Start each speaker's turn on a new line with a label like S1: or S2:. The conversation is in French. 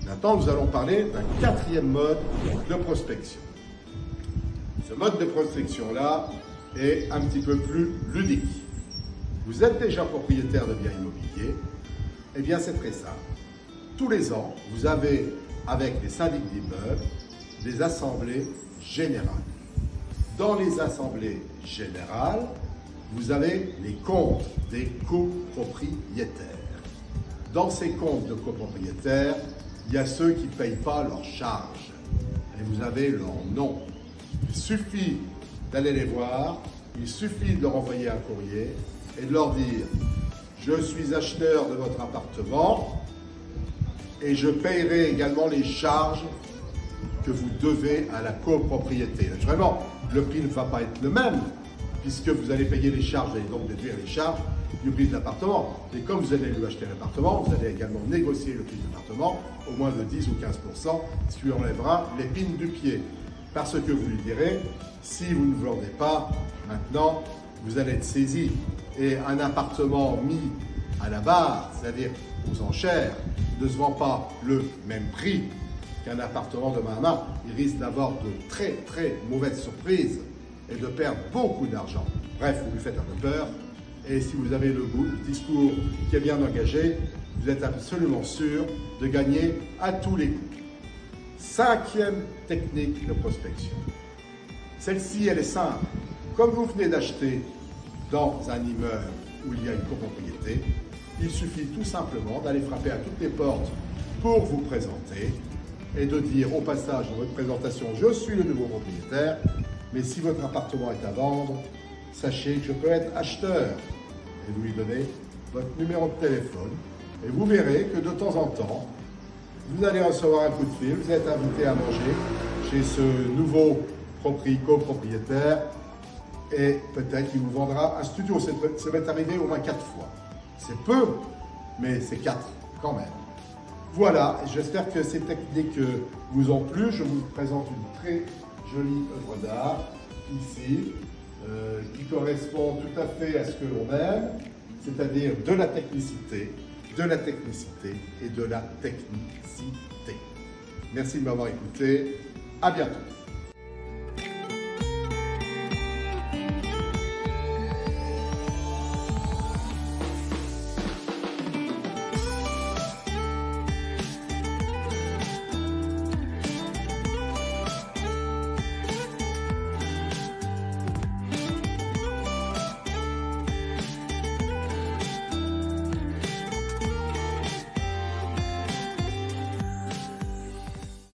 S1: Maintenant, nous allons parler d'un quatrième mode de prospection. Ce mode de prospection-là est un petit peu plus ludique. Vous êtes déjà propriétaire de biens immobiliers, eh bien c'est très simple. Tous les ans, vous avez, avec les syndics d'immeubles, des assemblées générales. Dans les assemblées générales, vous avez les comptes des copropriétaires. Dans ces comptes de copropriétaires, il y a ceux qui ne payent pas leurs charges. Et vous avez leur nom. Il suffit d'aller les voir, il suffit de leur envoyer un courrier et de leur dire « Je suis acheteur de votre appartement et je paierai également les charges que vous devez à la copropriété. » Naturellement, le prix ne va pas être le même puisque vous allez payer les charges, vous allez donc déduire les charges du prix de l'appartement. Et comme vous allez lui acheter l'appartement, vous allez également négocier le prix de l'appartement au moins de 10 ou 15%, ce qui lui enlèvera l'épine du pied. Parce que vous lui direz, si vous ne vendez pas, maintenant, vous allez être saisi. Et un appartement mis à la barre, c'est-à-dire aux enchères, ne se vend pas le même prix qu'un appartement de main à main. Il risque d'avoir de très très mauvaises surprises et de perdre beaucoup d'argent. Bref, vous lui faites un peu peur. Et si vous avez le discours qui est bien engagé, vous êtes absolument sûr de gagner à tous les coups. Cinquième technique de prospection. Celle-ci, elle est simple. Comme vous venez d'acheter dans un immeuble où il y a une copropriété, il suffit tout simplement d'aller frapper à toutes les portes pour vous présenter et de dire au passage dans votre présentation « Je suis le nouveau propriétaire, mais si votre appartement est à vendre, sachez que je peux être acheteur. » Et vous lui donnez votre numéro de téléphone et vous verrez que de temps en temps, vous allez recevoir un coup de fil, vous êtes invité à manger chez ce nouveau copropriétaire et peut-être qu'il vous vendra un studio. Ça va arriver au moins 4 fois. C'est peu, mais c'est 4 quand même. Voilà, j'espère que ces techniques vous ont plu. Je vous présente une très jolie œuvre d'art ici, qui correspond tout à fait à ce que l'on aime, c'est-à-dire de la technicité et de la technicité. Merci de m'avoir écouté. À bientôt.